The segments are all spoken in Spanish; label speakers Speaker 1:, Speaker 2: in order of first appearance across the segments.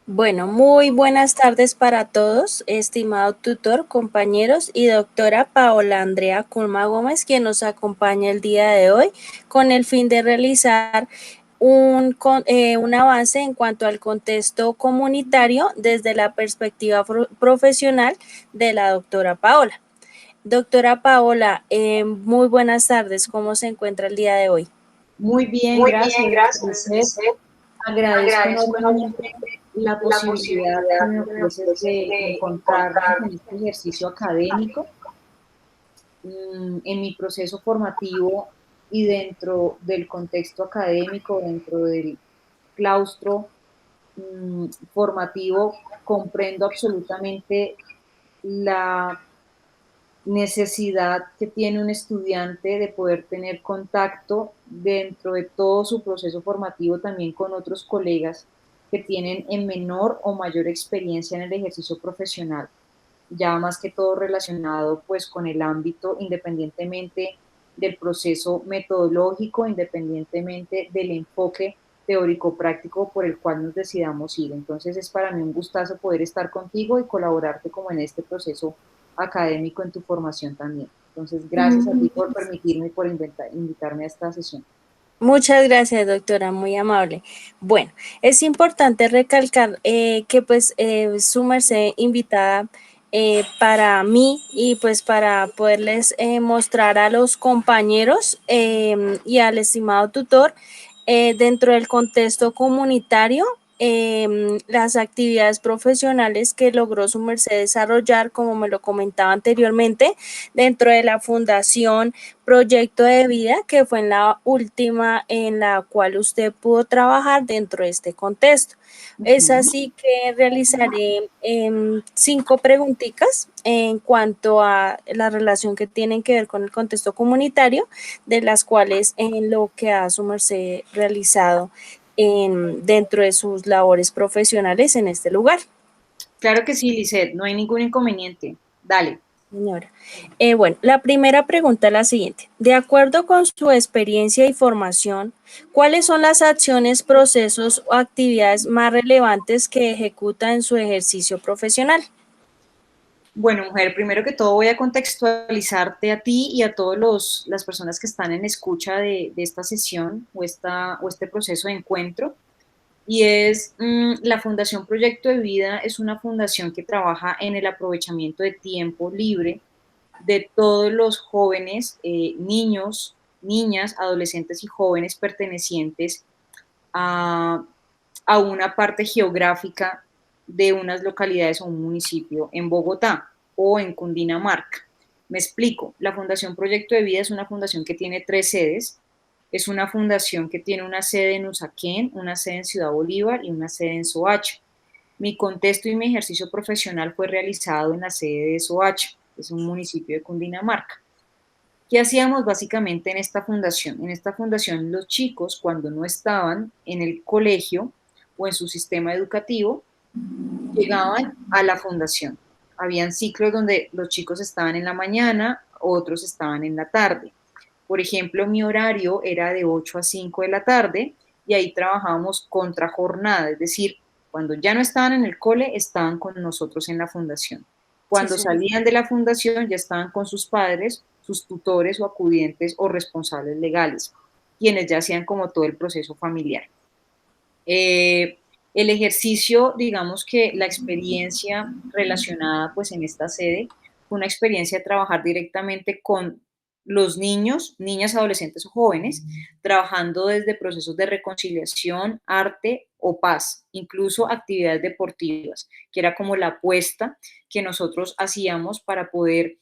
Speaker 1: Bueno, muy buenas tardes para todos, estimado tutor, compañeros y doctora Paola Andrea Culma Gómez, quien nos acompaña el día de hoy con el fin de realizar un avance en cuanto al contexto comunitario desde la perspectiva profesional de la doctora Paola. Doctora Paola, muy buenas tardes, ¿cómo se encuentra el día de hoy?
Speaker 2: Muy bien,
Speaker 1: Muy bien,
Speaker 2: gracias,
Speaker 1: gracias,
Speaker 2: Lisset.
Speaker 1: Lisset.
Speaker 2: Agradezco
Speaker 1: Agradezco
Speaker 2: enormemente
Speaker 1: enormemente
Speaker 2: la
Speaker 1: la
Speaker 2: posibilidad que
Speaker 1: posibilidad
Speaker 2: me
Speaker 1: que me
Speaker 2: ofreces
Speaker 1: ofreces
Speaker 2: de
Speaker 1: de
Speaker 2: encontrarme
Speaker 1: encontrarme
Speaker 2: con este ejercicio académico en mi proceso formativo y dentro del contexto académico, dentro del claustro formativo, comprendo absolutamente la necesidad que tiene un estudiante de poder tener contacto dentro de todo su proceso formativo también con otros colegas que tienen en menor o mayor experiencia en el ejercicio profesional, ya más que todo relacionado pues con el ámbito independientemente del proceso metodológico, independientemente del enfoque teórico práctico por el cual nos decidamos ir. Entonces es para mí un gustazo poder estar contigo y colaborarte como en este proceso académico en tu formación también. Entonces, gracias a ti por permitirme y por invitarme a esta sesión.
Speaker 1: Muchas gracias, doctora, muy amable. Bueno, es importante recalcar que pues su merced invitada para mí y pues para poderles mostrar a los compañeros y al estimado tutor dentro del contexto comunitario las actividades profesionales que logró su merced desarrollar, como me lo comentaba anteriormente, dentro de la Fundación Proyecto de Vida, que fue en la última en la cual usted pudo trabajar dentro de este contexto. Es
Speaker 2: Ujú.
Speaker 1: así que realizaré 5 preguntitas en cuanto a la relación que tienen que ver con el contexto comunitario, de las cuales en lo que ha su merced realizado dentro de sus labores profesionales en este lugar.
Speaker 2: Claro que sí, Lisette, no hay ningún inconveniente. Dale.
Speaker 1: Señora. Bueno, la primera pregunta es la siguiente. De acuerdo con su experiencia y formación, ¿cuáles son las acciones, procesos o actividades más relevantes que ejecuta en su ejercicio profesional?
Speaker 2: Bueno, mujer, primero que todo voy a contextualizarte a ti y a todas las personas que están en escucha de esta sesión o este proceso de encuentro. Y es la Fundación Proyecto de Vida es una fundación que trabaja en el aprovechamiento de tiempo libre de todos los jóvenes, niños, niñas, adolescentes y jóvenes pertenecientes a, a una parte geográfica de unas localidades o un municipio en Bogotá o en Cundinamarca. Me explico, la Fundación Proyecto de Vida es una fundación que tiene 3 sedes. Es una fundación que tiene una sede en Usaquén, una sede en Ciudad Bolívar y una sede en Soacha. Mi contexto y mi ejercicio profesional fue realizado en la sede de Soacha, que es un municipio de Cundinamarca. ¿Qué hacíamos básicamente en esta fundación? En esta fundación los chicos, cuando no estaban en el colegio o en su sistema educativo, llegaban a la fundación. Habían ciclos donde los chicos estaban en la mañana, otros estaban en la tarde. Por ejemplo, mi horario era de 8 a 5 de la tarde y ahí trabajábamos contra jornada, es decir, cuando ya no estaban en el cole, estaban con nosotros en la fundación.
Speaker 1: Sí,
Speaker 2: Cuando
Speaker 1: señor.
Speaker 2: salían de la fundación, ya estaban con sus padres, sus tutores o acudientes o responsables legales, quienes ya hacían como todo el proceso familiar. Eh, el ejercicio, digamos que la experiencia relacionada pues en esta sede fue una experiencia de trabajar directamente con los niños, niñas, adolescentes o jóvenes, trabajando desde procesos de reconciliación, arte o paz, incluso actividades deportivas, que era como la apuesta que nosotros hacíamos para poder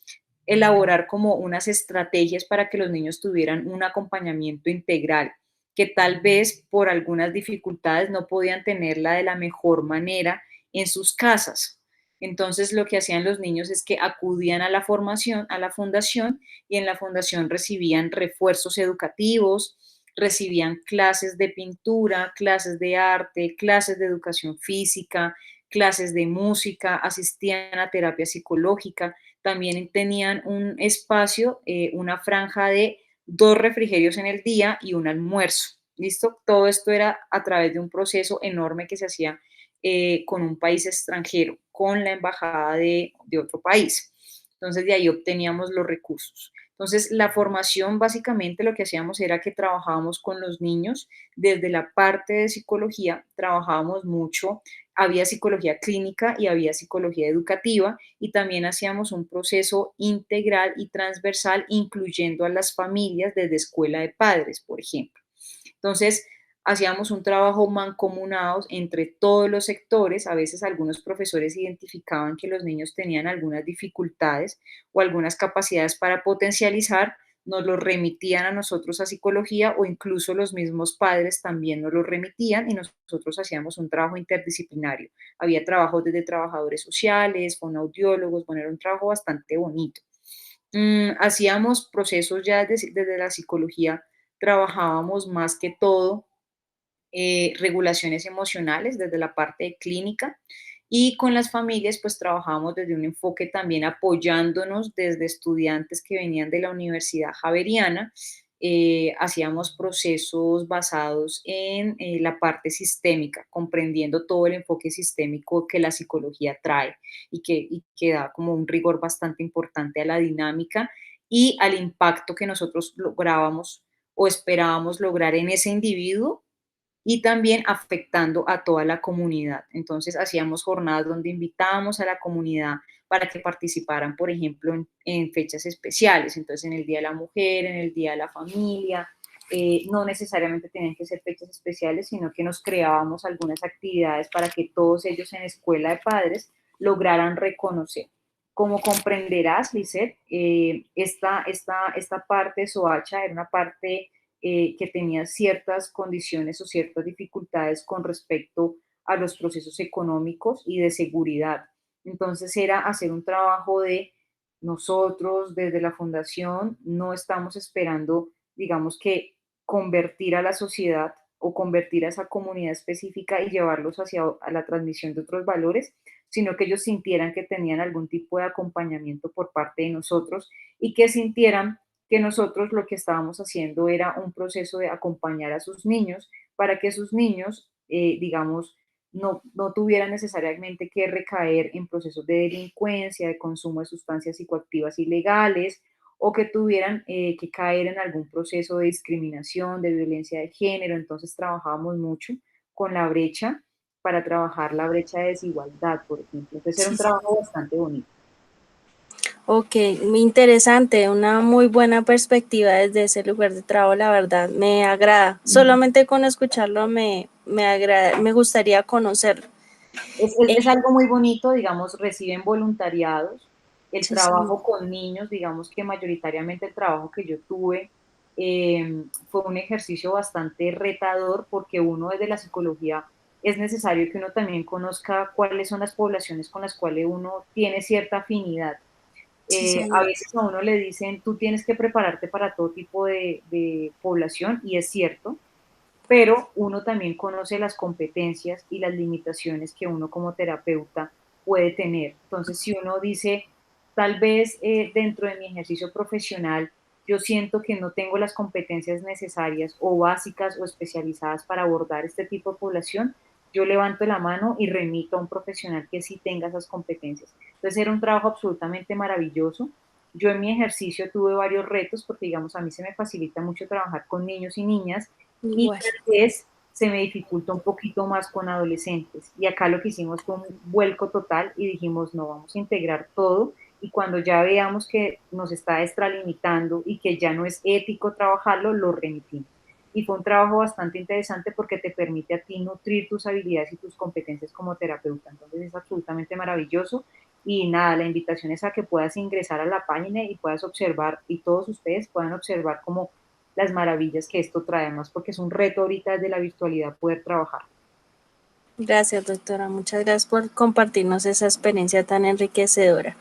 Speaker 2: elaborar como unas estrategias para que los niños tuvieran un acompañamiento integral que tal vez por algunas dificultades no podían tenerla de la mejor manera en sus casas. Entonces lo que hacían los niños es que acudían a la formación, a la fundación, y en la fundación recibían refuerzos educativos, recibían clases de pintura, clases de arte, clases de educación física, clases de música, asistían a terapia psicológica, también tenían un espacio, una franja de 2 refrigerios en el día y un almuerzo. ¿Listo? Todo esto era a través de un proceso enorme que se hacía con un país extranjero, con la embajada de otro país. Entonces de ahí obteníamos los recursos. Entonces la formación básicamente lo que hacíamos era que trabajábamos con los niños desde la parte de psicología, trabajábamos mucho, había psicología clínica y había psicología educativa y también hacíamos un proceso integral y transversal incluyendo a las familias desde escuela de padres, por ejemplo. Entonces, hacíamos un trabajo mancomunados entre todos los sectores. A veces algunos profesores identificaban que los niños tenían algunas dificultades o algunas capacidades para potencializar, nos los remitían a nosotros a psicología o incluso los mismos padres también nos los remitían y nosotros hacíamos un trabajo interdisciplinario. Había trabajos desde trabajadores sociales, con audiólogos, bueno, era un trabajo bastante bonito. Hacíamos procesos ya desde la psicología, trabajábamos más que todo regulaciones emocionales desde la parte clínica y con las familias pues trabajábamos desde un enfoque también apoyándonos desde estudiantes que venían de la Universidad Javeriana. Hacíamos procesos basados en la parte sistémica, comprendiendo todo el enfoque sistémico que la psicología trae y que da como un rigor bastante importante a la dinámica y al impacto que nosotros lográbamos o esperábamos lograr en ese individuo y también afectando a toda la comunidad. Entonces hacíamos jornadas donde invitábamos a la comunidad para que participaran, por ejemplo, en fechas especiales, entonces en el Día de la Mujer, en el Día de la Familia, no necesariamente tenían que ser fechas especiales, sino que nos creábamos algunas actividades para que todos ellos en escuela de padres lograran reconocer. Como comprenderás, Lisette, esta parte de Soacha era una parte que tenía ciertas condiciones o ciertas dificultades con respecto a los procesos económicos y de seguridad. Entonces era hacer un trabajo de nosotros desde la fundación, no estamos esperando, digamos que convertir a la sociedad o convertir a esa comunidad específica y llevarlos hacia a la transmisión de otros valores, sino que ellos sintieran que tenían algún tipo de acompañamiento por parte de nosotros y que sintieran que nosotros lo que estábamos haciendo era un proceso de acompañar a sus niños para que sus niños, digamos, no tuvieran necesariamente que recaer en procesos de delincuencia, de consumo de sustancias psicoactivas ilegales o que tuvieran que caer en algún proceso de discriminación, de violencia de género. Entonces trabajábamos mucho con la brecha para trabajar la brecha de desigualdad, por ejemplo. Entonces era un
Speaker 1: Sí, sí.
Speaker 2: trabajo bastante bonito.
Speaker 1: Ok, muy interesante, una muy buena perspectiva desde ese lugar de trabajo, la verdad, me agrada. Solamente con escucharlo me agrada, me gustaría conocerlo.
Speaker 2: Es algo muy bonito, digamos, reciben voluntariados. El
Speaker 1: Sí, sí,
Speaker 2: trabajo con niños, digamos que mayoritariamente el trabajo que yo tuve fue un ejercicio bastante retador porque uno desde la psicología es necesario que uno también conozca cuáles son las poblaciones con las cuales uno tiene cierta afinidad.
Speaker 1: sí,
Speaker 2: A
Speaker 1: señor.
Speaker 2: veces a uno le dicen, tú tienes que prepararte para todo tipo de población y es cierto, pero uno también conoce las competencias y las limitaciones que uno como terapeuta puede tener. Entonces, si uno dice, tal vez dentro de mi ejercicio profesional, yo siento que no tengo las competencias necesarias o básicas o especializadas para abordar este tipo de población, yo levanto la mano y remito a un profesional que sí tenga esas competencias. Entonces, era un trabajo absolutamente maravilloso. Yo en mi ejercicio tuve varios retos porque, digamos, a mí se me facilita mucho trabajar con niños y niñas y
Speaker 1: Igual.
Speaker 2: tal vez se me dificulta un poquito más con adolescentes. Y acá lo que hicimos fue un vuelco total y dijimos, no, vamos a integrar todo y cuando ya veamos que nos está extralimitando y que ya no es ético trabajarlo, lo remitimos. Y fue un trabajo bastante interesante porque te permite a ti nutrir tus habilidades y tus competencias como terapeuta. Entonces es absolutamente maravilloso. Y nada, la invitación es a que puedas ingresar a la página y puedas observar, y todos ustedes puedan observar cómo las maravillas que esto trae, más porque es un reto ahorita desde la virtualidad poder trabajar.
Speaker 1: Gracias, doctora. Muchas gracias por compartirnos esa experiencia tan enriquecedora.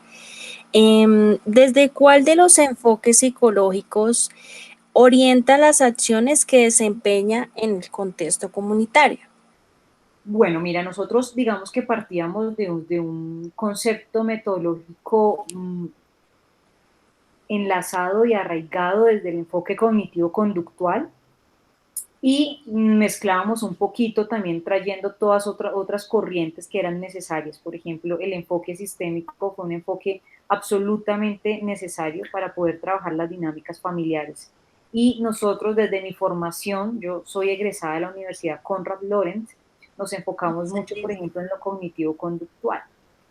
Speaker 1: ¿Desde cuál de los enfoques psicológicos orienta las acciones que desempeña en el contexto comunitario?
Speaker 2: Bueno, mira, nosotros digamos que partíamos de un concepto metodológico enlazado y arraigado desde el enfoque cognitivo-conductual, y mezclábamos un poquito también trayendo todas otras corrientes que eran necesarias. Por ejemplo, el enfoque sistémico fue un enfoque absolutamente necesario para poder trabajar las dinámicas familiares. Y nosotros desde mi formación, yo soy egresada de la Universidad Konrad Lorenz, nos enfocamos mucho, por ejemplo, en lo cognitivo-conductual,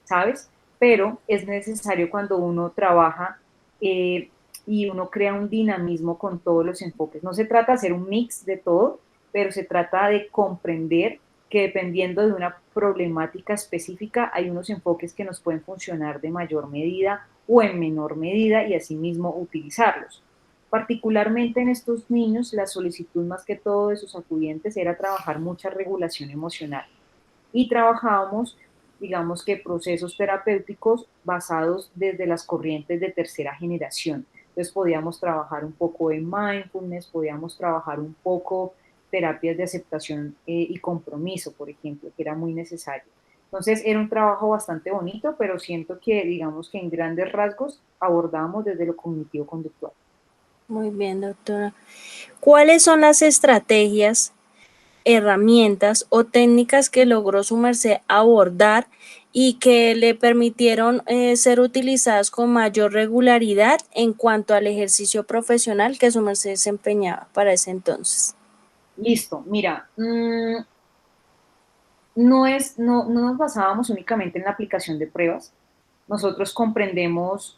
Speaker 2: ¿sabes? Pero es necesario cuando uno trabaja y uno crea un dinamismo con todos los enfoques. No se trata de hacer un mix de todo, pero se trata de comprender que dependiendo de una problemática específica hay unos enfoques que nos pueden funcionar de mayor medida o en menor medida y asimismo utilizarlos. Particularmente en estos niños, la solicitud más que todo de sus acudientes era trabajar mucha regulación emocional y trabajábamos, digamos que procesos terapéuticos basados desde las corrientes de tercera generación. Entonces podíamos trabajar un poco en mindfulness, podíamos trabajar un poco terapias de aceptación y compromiso, por ejemplo, que era muy necesario. Entonces era un trabajo bastante bonito, pero siento que, digamos que en grandes rasgos abordamos desde lo cognitivo-conductual.
Speaker 1: Muy bien, doctora. ¿Cuáles son las estrategias, herramientas o técnicas que logró su merced abordar y que le permitieron ser utilizadas con mayor regularidad en cuanto al ejercicio profesional que su merced desempeñaba para ese entonces?
Speaker 2: Listo, mira, no nos basábamos únicamente en la aplicación de pruebas. Nosotros comprendemos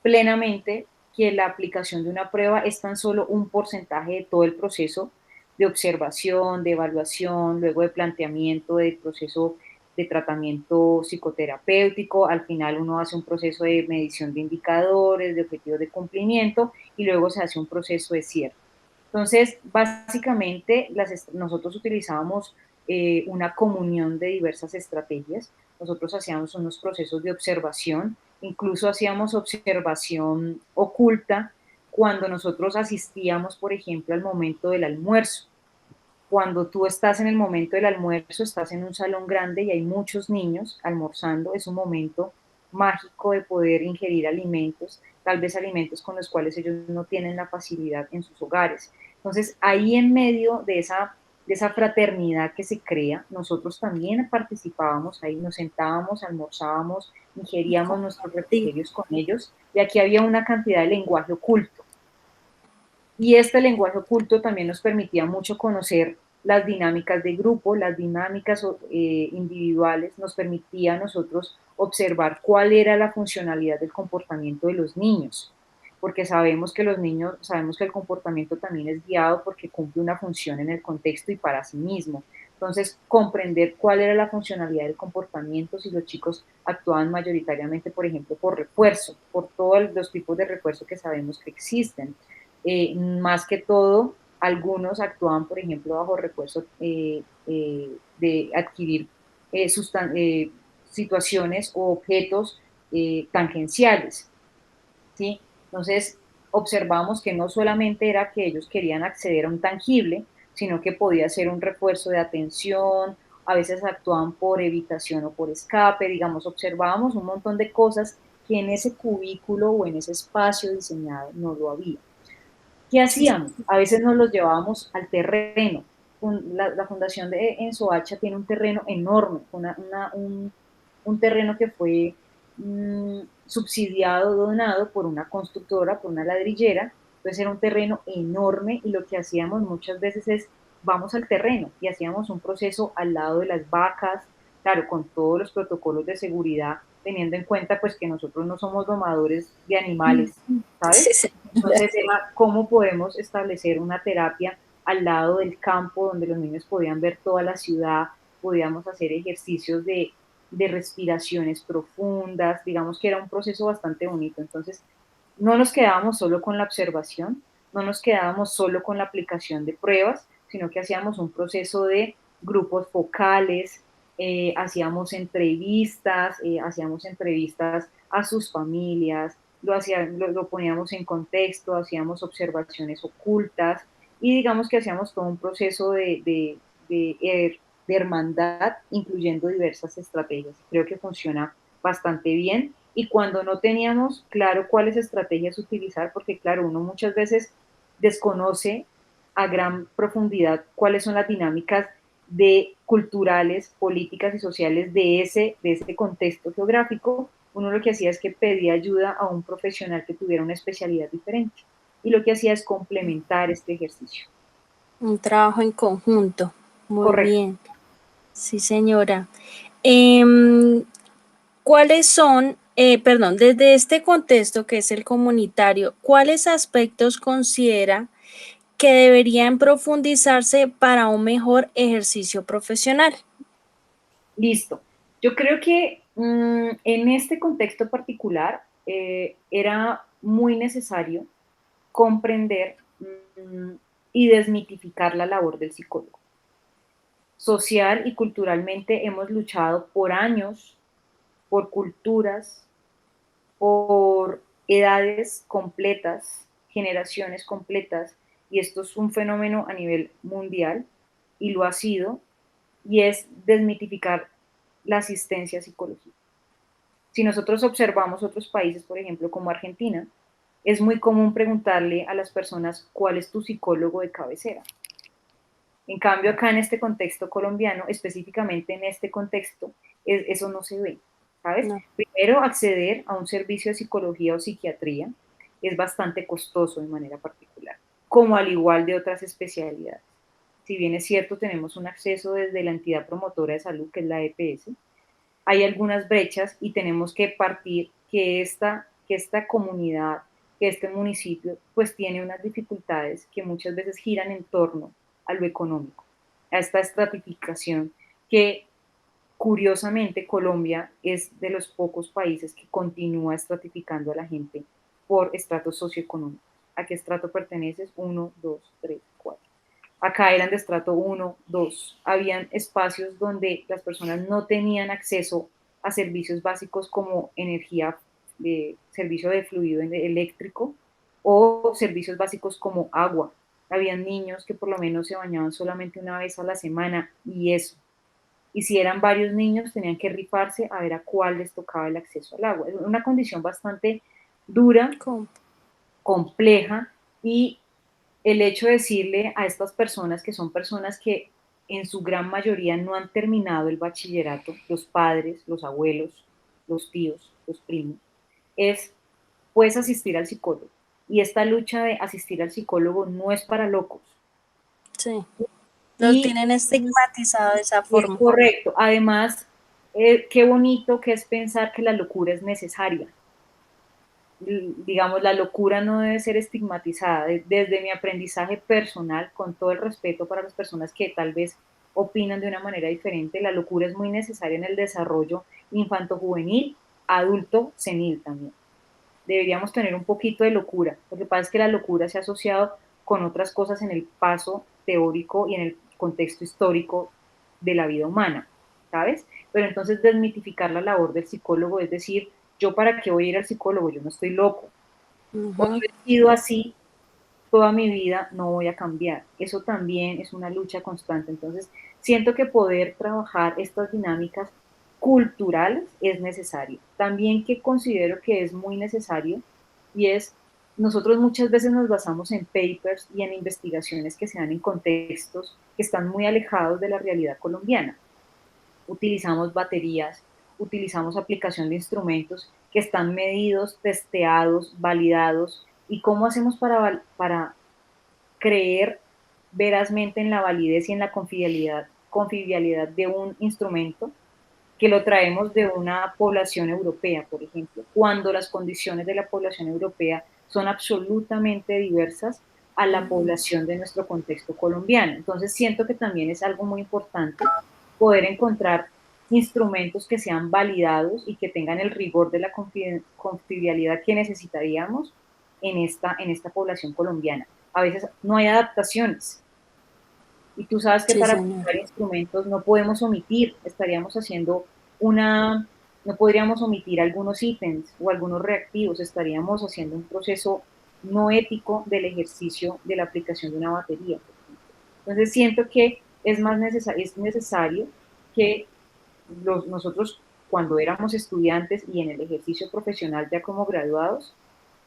Speaker 2: plenamente que la aplicación de una prueba es tan solo un porcentaje de todo el proceso de observación, de evaluación, luego de planteamiento del proceso de tratamiento psicoterapéutico. Al final uno hace un proceso de medición de indicadores, de objetivos de cumplimiento y luego se hace un proceso de cierre. Entonces, básicamente, nosotros utilizábamos una comunión de diversas estrategias. Nosotros hacíamos unos procesos de observación, incluso hacíamos observación oculta cuando nosotros asistíamos, por ejemplo, al momento del almuerzo. Cuando tú estás en el momento del almuerzo, estás en un salón grande y hay muchos niños almorzando, es un momento mágico de poder ingerir alimentos, tal vez alimentos con los cuales ellos no tienen la facilidad en sus hogares. Entonces, ahí en medio de esa fraternidad que se crea, nosotros también participábamos, ahí nos sentábamos, almorzábamos, ingeríamos nuestros
Speaker 1: Sí.
Speaker 2: refrigerios con ellos, y aquí había una cantidad de lenguaje oculto. Y este lenguaje oculto también nos permitía mucho conocer las dinámicas de grupo, las dinámicas individuales, nos permitía a nosotros observar cuál era la funcionalidad del comportamiento de los niños, porque sabemos que los niños, sabemos que el comportamiento también es guiado porque cumple una función en el contexto y para sí mismo. Entonces, comprender cuál era la funcionalidad del comportamiento, si los chicos actuaban mayoritariamente, por ejemplo, por refuerzo, por todos los tipos de refuerzo que sabemos que existen, más que todo, algunos actúan, por ejemplo, bajo refuerzo de adquirir situaciones o objetos tangenciales, ¿sí? Entonces, observamos que no solamente era que ellos querían acceder a un tangible, sino que podía ser un refuerzo de atención, a veces actuaban por evitación o por escape, digamos, observábamos un montón de cosas que en ese cubículo o en ese espacio diseñado no lo había. ¿Qué hacíamos? A veces nos los llevábamos al terreno. La fundación de en Soacha tiene un terreno enorme, un terreno que fue subsidiado, donado por una constructora, por una ladrillera. Entonces era un terreno enorme y lo que hacíamos muchas veces es, vamos al terreno y hacíamos un proceso al lado de las vacas, claro, con todos los protocolos de seguridad, teniendo en cuenta pues que nosotros no somos domadores de animales,
Speaker 1: Sí,
Speaker 2: ¿sabes?
Speaker 1: señora.
Speaker 2: Entonces era cómo podemos establecer una terapia al lado del campo donde los niños podían ver toda la ciudad, podíamos hacer ejercicios de respiraciones profundas, digamos que era un proceso bastante bonito. Entonces, no nos quedábamos solo con la observación, no nos quedábamos solo con la aplicación de pruebas, sino que hacíamos un proceso de grupos focales, hacíamos entrevistas a sus familias, lo poníamos en contexto, hacíamos observaciones ocultas y digamos que hacíamos todo un proceso de hermandad, incluyendo diversas estrategias. Creo que funciona bastante bien. Y cuando no teníamos claro cuáles estrategias utilizar, porque claro, uno muchas veces desconoce a gran profundidad cuáles son las dinámicas de culturales, políticas y sociales de ese contexto geográfico, uno lo que hacía es que pedía ayuda a un profesional que tuviera una especialidad diferente. Y lo que hacía es complementar este ejercicio.
Speaker 1: Un trabajo en conjunto. Muy
Speaker 2: Correcto.
Speaker 1: bien. Sí, señora. Em, ¿Cuáles son, perdón, desde este contexto que es el comunitario, cuáles aspectos considera que deberían profundizarse para un mejor ejercicio profesional?
Speaker 2: Listo. Yo creo que en este contexto particular era muy necesario comprender y desmitificar la labor del psicólogo. Social y culturalmente hemos luchado por años, por culturas, por edades completas, generaciones completas, y esto es un fenómeno a nivel mundial, y lo ha sido, y es desmitificar la asistencia psicológica. Si nosotros observamos otros países, por ejemplo, como Argentina, es muy común preguntarle a las personas cuál es tu psicólogo de cabecera. En cambio, acá en este contexto colombiano, específicamente en este contexto, eso no se ve, ¿sabes?
Speaker 1: No.
Speaker 2: Primero, acceder a un servicio de psicología o psiquiatría es bastante costoso de manera particular, como al igual de otras especialidades. Si bien es cierto, tenemos un acceso desde la entidad promotora de salud, que es la EPS, hay algunas brechas y tenemos que partir que esta comunidad, que este municipio, pues tiene unas dificultades que muchas veces giran en torno a lo económico, a esta estratificación que curiosamente Colombia es de los pocos países que continúa estratificando a la gente por estratos socioeconómicos. ¿A qué estrato perteneces? Uno, 2, 3, 4. Acá eran de estrato uno, 2. Habían espacios donde las personas no tenían acceso a servicios básicos como energía, servicio de fluido eléctrico o servicios básicos como agua. Habían niños que por lo menos se bañaban solamente una vez a la semana y eso. Y si eran varios niños, tenían que rifarse a ver a cuál les tocaba el acceso al agua. Es una condición bastante dura,
Speaker 1: ¿Cómo?
Speaker 2: compleja, y el hecho de decirle a estas personas, que son personas que en su gran mayoría no han terminado el bachillerato, los padres, los abuelos, los tíos, los primos, es, puedes asistir al psicólogo. Y esta lucha de asistir al psicólogo no es para locos.
Speaker 1: Sí, lo
Speaker 2: Y
Speaker 1: tienen estigmatizado de esa
Speaker 2: es
Speaker 1: forma.
Speaker 2: correcto. Además, qué bonito que es pensar que la locura es necesaria. Digamos, la locura no debe ser estigmatizada. Desde mi aprendizaje personal, con todo el respeto para las personas que tal vez opinan de una manera diferente, la locura es muy necesaria en el desarrollo infanto-juvenil, adulto, senil también. Deberíamos tener un poquito de locura. Lo que pasa es que la locura se ha asociado con otras cosas en el paso teórico y en el contexto histórico de la vida humana, ¿sabes? Pero entonces desmitificar la labor del psicólogo, es decir, yo para qué voy a ir al psicólogo, yo no estoy loco, o yo
Speaker 1: Ujú.
Speaker 2: he sido así toda mi vida, no voy a cambiar. Eso también es una lucha constante. Entonces, siento que poder trabajar estas dinámicas culturales es necesario. También que considero que es muy necesario y es, nosotros muchas veces nos basamos en papers y en investigaciones que se dan en contextos que están muy alejados de la realidad colombiana. Utilizamos baterías, utilizamos aplicación de instrumentos que están medidos, testeados, validados. ¿Y cómo hacemos para creer verazmente en la validez y en la confiabilidad de un instrumento que lo traemos de una población europea, por ejemplo, cuando las condiciones de la población europea son absolutamente diversas a la población de nuestro contexto colombiano? Entonces siento que también es algo muy importante poder encontrar instrumentos que sean validados y que tengan el rigor de la confiabilidad que necesitaríamos en esta población colombiana. A veces no hay adaptaciones, y tú sabes que
Speaker 1: Sí,
Speaker 2: para
Speaker 1: señor.
Speaker 2: aplicar instrumentos no podemos omitir, estaríamos haciendo una, no podríamos omitir algunos ítems o algunos reactivos, estaríamos haciendo un proceso no ético del ejercicio de la aplicación de una batería, por ejemplo. Entonces siento que es necesario que nosotros cuando éramos estudiantes y en el ejercicio profesional ya como graduados,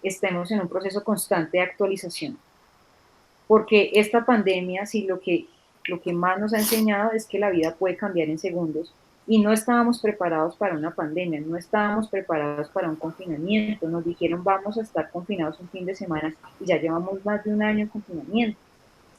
Speaker 2: estemos en un proceso constante de actualización. porque esta pandemia, sí, lo que más nos ha enseñado es que la vida puede cambiar en segundos y no estábamos preparados para una pandemia, no estábamos preparados para un confinamiento. Nos dijeron vamos a estar confinados un fin de semana y ya llevamos más de un año en confinamiento,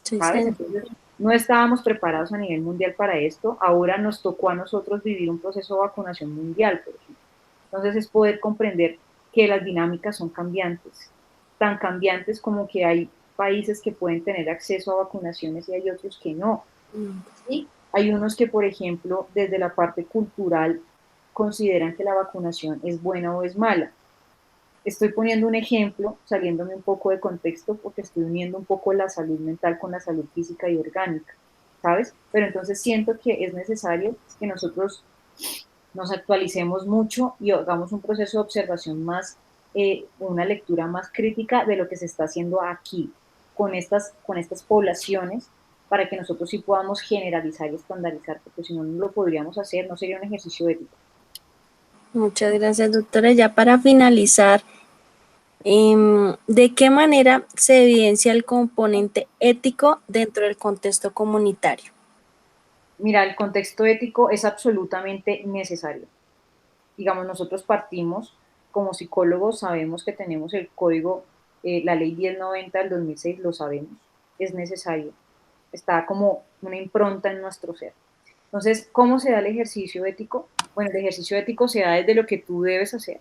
Speaker 1: Sí,
Speaker 2: ¿sabes?
Speaker 1: señor.
Speaker 2: Entonces, no estábamos preparados a nivel mundial para esto. Ahora nos tocó a nosotros vivir un proceso de vacunación mundial, por ejemplo. Entonces, es poder comprender que las dinámicas son cambiantes, tan cambiantes como que hay países que pueden tener acceso a vacunaciones y hay otros que no. ¿Sí? Hay unos que, por ejemplo, desde la parte cultural consideran que la vacunación es buena o es mala. Estoy poniendo un ejemplo, saliéndome un poco de contexto, porque estoy uniendo un poco la salud mental con la salud física y orgánica, ¿sabes? Pero entonces siento que es necesario que nosotros nos actualicemos mucho y hagamos un proceso de observación más, una lectura más crítica de lo que se está haciendo aquí con estas poblaciones para que nosotros sí podamos generalizar y estandarizar, porque si no, no lo podríamos hacer, no sería un ejercicio ético.
Speaker 1: Muchas gracias, doctora. Ya para finalizar, ¿de qué manera se evidencia el componente ético dentro del contexto comunitario?
Speaker 2: Mira, el contexto ético es absolutamente necesario. Digamos, nosotros partimos como psicólogos, sabemos que tenemos el código, la ley 1090 del 2006, lo sabemos, es necesario, está como una impronta en nuestro ser. Entonces, ¿cómo se da el ejercicio ético? Bueno, el ejercicio ético se da desde lo que tú debes hacer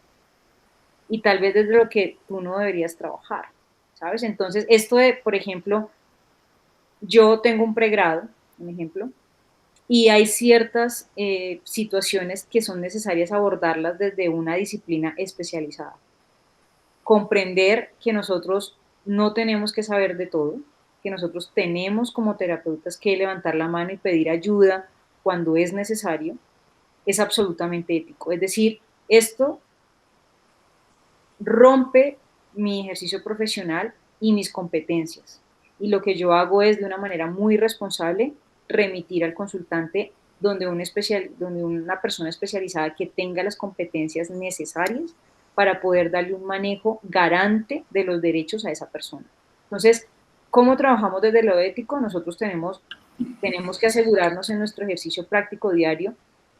Speaker 2: y tal vez desde lo que tú no deberías trabajar, ¿sabes? Entonces, esto de, por ejemplo, yo tengo un pregrado, un ejemplo, y hay ciertas situaciones que son necesarias abordarlas desde una disciplina especializada. Comprender que nosotros no tenemos que saber de todo, que nosotros tenemos como terapeutas que levantar la mano y pedir ayuda cuando es necesario, es absolutamente ético. Es decir, esto rompe mi ejercicio profesional y mis competencias. Y lo que yo hago es de una manera muy responsable remitir al consultante donde una persona especializada que tenga las competencias necesarias para poder darle un manejo garante de los derechos a esa persona. Entonces, ¿cómo trabajamos desde lo ético? Nosotros tenemos que asegurarnos en nuestro ejercicio práctico diario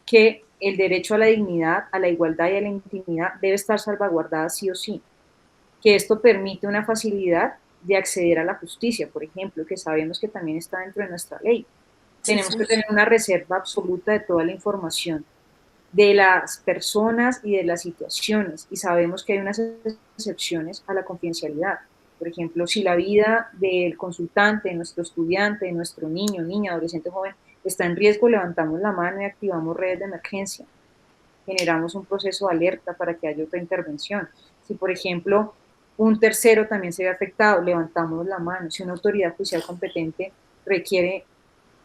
Speaker 2: que el derecho a la dignidad, a la igualdad y a la intimidad debe estar salvaguardada sí o sí, que esto permite una facilidad de acceder a la justicia, por ejemplo, que sabemos que también está dentro de nuestra ley.
Speaker 1: Sí,
Speaker 2: Tenemos que
Speaker 1: señor.
Speaker 2: tener una reserva absoluta de toda la información de las personas y de las situaciones, y sabemos que hay unas excepciones a la confidencialidad. Por ejemplo, si la vida del consultante, de nuestro estudiante, de nuestro niño, niña, adolescente, joven, está en riesgo, levantamos la mano y activamos redes de emergencia, generamos un proceso de alerta para que haya otra intervención. Si, por ejemplo, un tercero también se ve afectado, levantamos la mano. Si una autoridad judicial competente requiere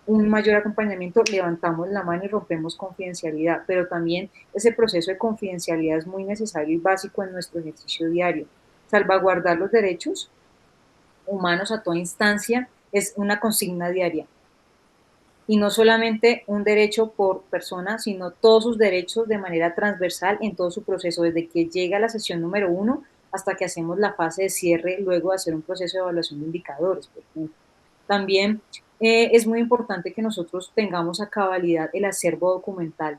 Speaker 2: un mayor acompañamiento, levantamos la mano y rompemos confidencialidad, pero también ese proceso de confidencialidad es muy necesario y básico en nuestro ejercicio diario. Salvaguardar los derechos humanos a toda instancia es una consigna diaria y no solamente un derecho por persona, sino todos sus derechos de manera transversal en todo su proceso, desde que llega a la sesión número uno hasta que hacemos la fase de cierre, luego de hacer un proceso de evaluación de indicadores, por ejemplo. También es muy importante que nosotros tengamos a cabalidad el acervo documental,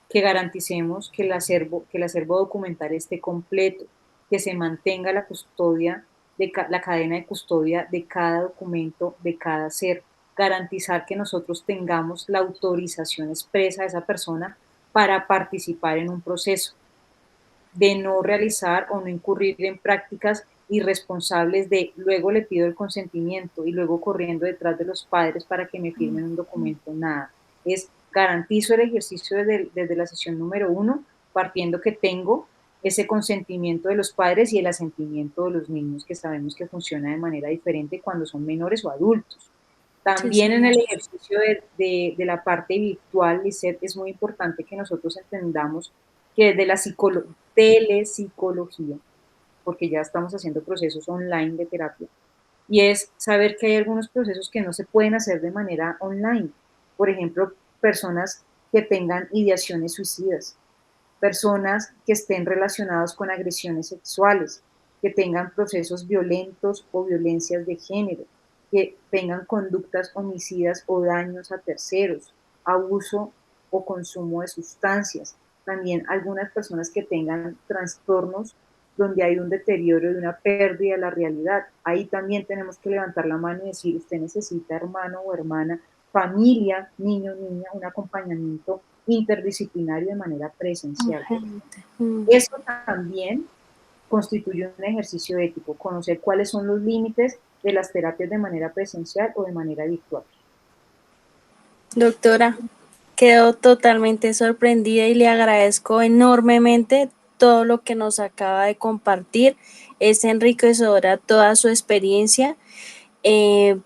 Speaker 2: que garanticemos que el acervo documental esté completo, que se mantenga la custodia, la cadena de custodia de cada documento, de cada ser, garantizar que nosotros tengamos la autorización expresa de esa persona para participar en un proceso, de no realizar o no incurrir en prácticas irresponsables de luego le pido el consentimiento y luego corriendo detrás de los padres para que me firmen un documento, nada. Es garantizo el ejercicio desde la sesión número uno, partiendo que tengo ese consentimiento de los padres y el asentimiento de los niños, que sabemos que funciona de manera diferente cuando son menores o adultos.
Speaker 1: Sí,
Speaker 2: También en
Speaker 1: señor.
Speaker 2: el ejercicio de la parte virtual, Lisset, es muy importante que nosotros entendamos que desde la telepsicología, porque ya estamos haciendo procesos online de terapia, y es saber que hay algunos procesos que no se pueden hacer de manera online. Por ejemplo, personas que tengan ideaciones suicidas, personas que estén relacionadas con agresiones sexuales, que tengan procesos violentos o violencias de género, que tengan conductas homicidas o daños a terceros, abuso o consumo de sustancias. También algunas personas que tengan trastornos donde hay un deterioro y una pérdida de la realidad. Ahí también tenemos que levantar la mano y decir, usted necesita hermano o hermana, familia, niño, niña, un acompañamiento interdisciplinario de manera presencial.
Speaker 1: Urgente.
Speaker 2: Eso también constituye un ejercicio ético, conocer cuáles son los límites de las terapias de manera presencial o de manera virtual.
Speaker 1: Doctora, quedo totalmente sorprendida y le agradezco enormemente todo lo que nos acaba de compartir. Es enriquecedora toda su experiencia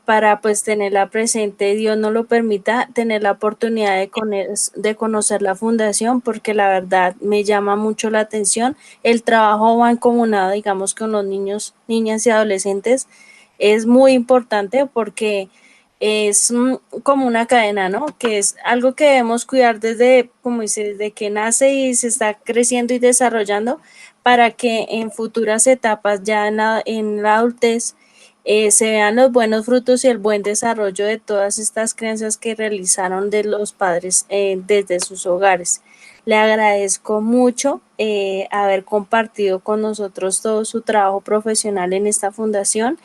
Speaker 1: para pues tenerla presente, Dios no lo permita, tener la oportunidad de conocer la fundación, porque la verdad me llama mucho la atención. El trabajo mancomunado, digamos, con los niños, niñas y adolescentes es muy importante porque es como una cadena, ¿no? Que es algo que debemos cuidar desde, como dice, desde que nace y se está creciendo y desarrollando para que en futuras etapas, ya en la adultez, se vean los buenos frutos y el buen desarrollo de todas estas creencias que realizaron de los padres desde sus hogares. Le agradezco mucho haber compartido con nosotros todo su trabajo profesional en esta fundación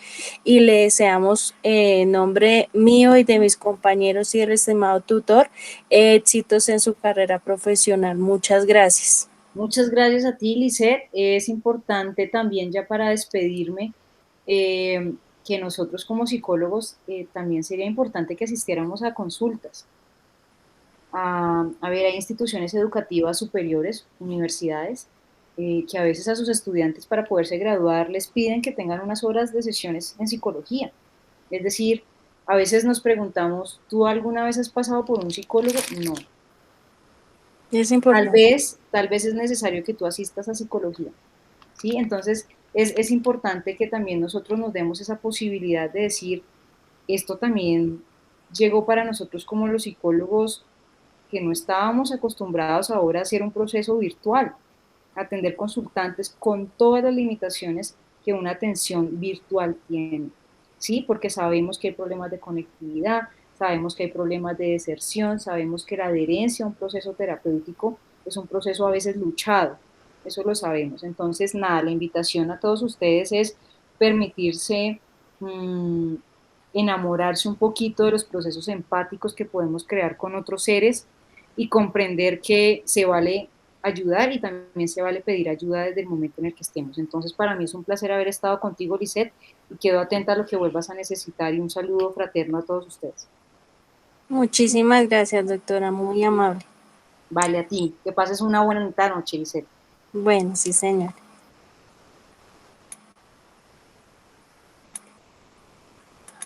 Speaker 1: y le deseamos en nombre mío y de mis compañeros y del estimado tutor éxitos en su carrera profesional. Muchas gracias.
Speaker 2: Muchas gracias a ti, Lisette. Es importante también ya para despedirme que nosotros como psicólogos también sería importante que asistiéramos a consultas. A ver, hay instituciones educativas superiores, universidades, que a veces a sus estudiantes para poderse graduar les piden que tengan unas horas de sesiones en psicología. Es decir, a veces nos preguntamos, ¿tú alguna vez has pasado por un psicólogo? No.
Speaker 1: Es importante.
Speaker 2: Tal vez es necesario que tú asistas a psicología, ¿sí? Entonces, es importante que también nosotros nos demos esa posibilidad de decir, esto también llegó para nosotros como los psicólogos que no estábamos acostumbrados ahora a hacer un proceso virtual, atender consultantes con todas las limitaciones que una atención virtual tiene, ¿sí? Porque sabemos que hay problemas de conectividad, sabemos que hay problemas de deserción, sabemos que la adherencia a un proceso terapéutico es un proceso a veces luchado, eso lo sabemos. Entonces, nada, la invitación a todos ustedes es permitirse enamorarse un poquito de los procesos empáticos que podemos crear con otros seres y comprender que se vale ayudar y también se vale pedir ayuda desde el momento en el que estemos. Entonces, para mí es un placer haber estado contigo, Lisette, y quedo atenta a lo que vuelvas a necesitar y un saludo fraterno a todos ustedes.
Speaker 1: Muchísimas gracias, doctora, muy amable.
Speaker 2: Vale, a ti. Que pases una buena noche, Lisette.
Speaker 1: Bueno, sí, señor.